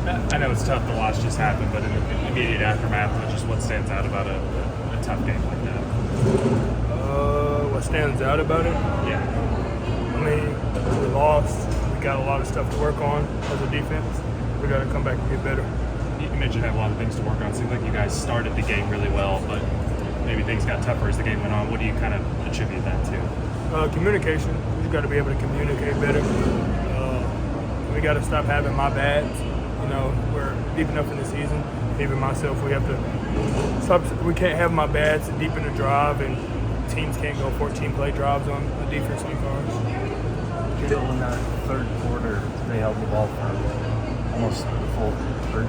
I know it's tough, the loss just happened, but in the immediate aftermath, just what stands out about a tough game like that? What stands out about it? Yeah. I mean, we lost. We got a lot of stuff to work on as a defense. We got to come back and get better. You mentioned you have a lot of things to work on. It seems like you guys started the game really well, but maybe things got tougher as the game went on. What do you kind of attribute that to? Communication. We just got to be able to communicate better. We got to stop having my bads. You know, we're deep enough in the season. Even myself, we have to stop. We can't have my bads deep in the drive, and teams can't go 14 play drives on a defense like ours. Still in that third quarter, they held the ball for almost the full third.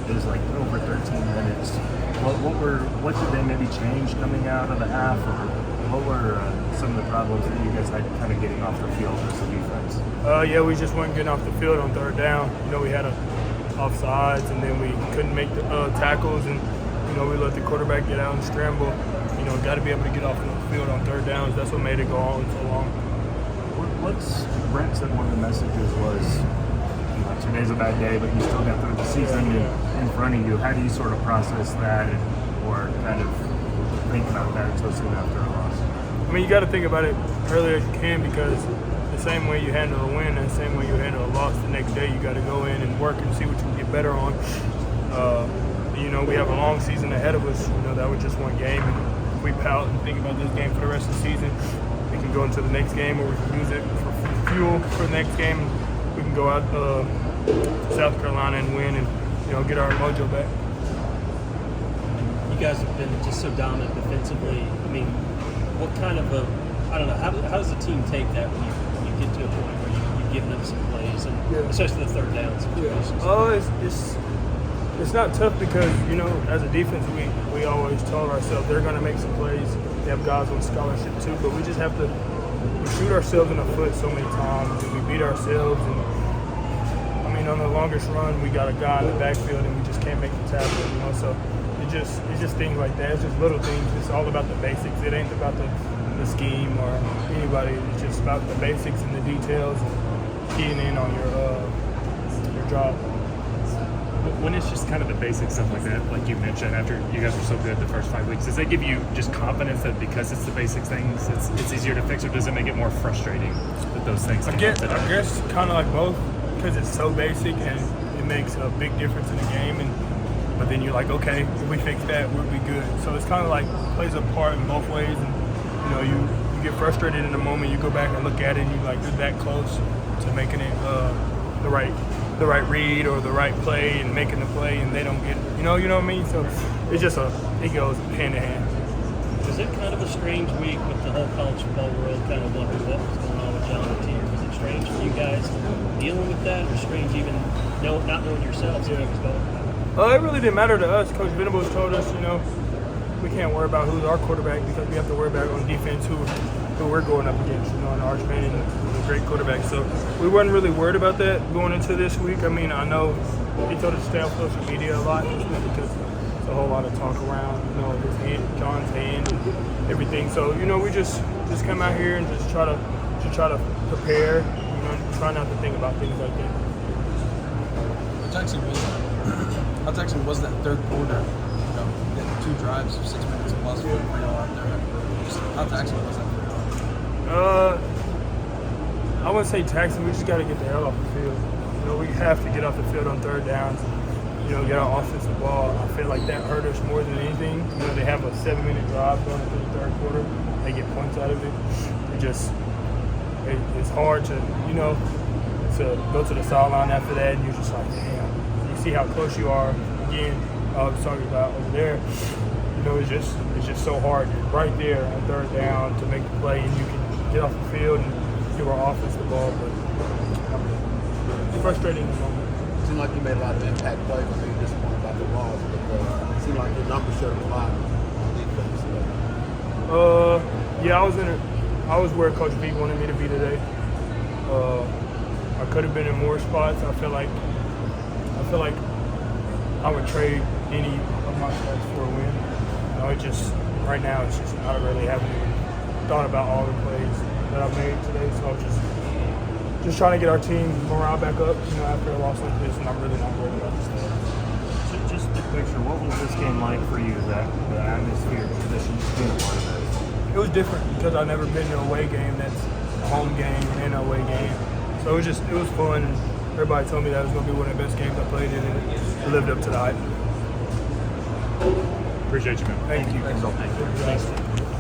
It was like over 13 minutes. What did they maybe change coming out of the half, or what were some of the problems that you guys had kind of getting off the field as a defense? Yeah, we just weren't getting off the field on third down. You know, we had offsides, and then we couldn't make the tackles, and you know, we let the quarterback get out and scramble. You know, got to be able to get off the field on third downs. That's what made it go on so long. Brent said one of the messages was, you know, today's a bad day, but you still got the season in front of you. How do you sort of process that, or kind of think about that so soon after a loss? I mean, you got to think about it earlier as you can, because the same way you handle a win and the same way you handle a loss the next day, you got to go in and work and see what you can get better on. You know, we have a long season ahead of us. You know, that was just one game, and if we pout and think about this game for the rest of the season, we can go into the next game, or we can use it for fuel for the next game. We can go out to South Carolina and win, and you know, get our mojo back. You guys have been just so dominant defensively. I mean, what kind of I don't know, how does the team take that when you get to a point where you've given up some plays, and especially the third down situations? It's not tough, because, you know, as a defense, we always tell ourselves they're going to make some plays. They have guys on scholarship too, but we just have to shoot ourselves in the foot so many times, and we beat ourselves. And I mean, on the longest run, we got a guy in the backfield, and we just can't make the tackle. You know, so it's just things like that. It's just little things. It's all about the basics. It ain't about the scheme or anybody. It's just about the basics and the details, and keying in on your job. When it's just kind of the basic stuff like that, like you mentioned, after you guys were so good the first 5 weeks, does that give you just confidence that because it's the basic things, it's easier to fix, or does it make it more frustrating that those things? I guess kind of like both, because it's so basic and it makes a big difference in the game. But then you're like, okay, if we fix that, we'll be good. So it's kind of like plays a part in both ways. And you know, you get frustrated in the moment, you go back and look at it, and you're like, you're that close to making it the right read or the right play and making the play, and they don't get it. You know what I mean? So it's just it goes hand in hand. Was it kind of a strange week with the whole college football world kind of wondering what was going on with John and Tier? Was it strange for you guys dealing with that, or strange even not knowing yourselves what he was going on? It really didn't matter to us. Coach Venables told us, you know, we can't worry about who's our quarterback, because we have to worry about on defense who we're going up against. You know, and Archman is a great quarterback. So we weren't really worried about that going into this week. I mean, I know he told us to stay off social media a lot this week, because there's a whole lot of talk around, you know, his hand, John's hand, and everything. So, you know, we just come out here and just try to prepare. You know, try not to think about things like that. How taxing was that third quarter? You know, getting 2 drives of 6 minutes plus for y'all out there. How taxing was that for y'all? I wouldn't say taxing. We just got to get the hell off the field. You know, we have to get off the field on third downs. You know, get our offensive ball. I feel like that hurt us more than anything. You know, they have a 7-minute drive going into the third quarter. They get points out of it. It's hard to, you know, to go to the sideline after that, and you're just like, damn. You see how close you are. Again, I was talking about over there. You know, it's just so hard. You're right there on third down to make the play, and you can get off the field and give our offense the ball. But it's frustrating in the moment. It seemed like you made a lot of impact plays. I think disappointed about the loss, but it seemed like your numbers showed a lot on defense. Yeah, I was where Coach B wanted me to be today. I could have been in more spots. I feel like I would trade any of my spots for a win. You know, right now it's just I really haven't even thought about all the plays that I've made today. So I'm just trying to get our team morale back up, you know, after a loss like this, and I'm really not worried about this. picture, what was this game like for you? The atmosphere, just being a part of it. It was different because I've never been to a away game that's a home game and an away game. So it was fun. And everybody told me that was going to be one of the best games I played in, and it lived up to the hype. Appreciate you, man. Thank you. Kendal. Thanks.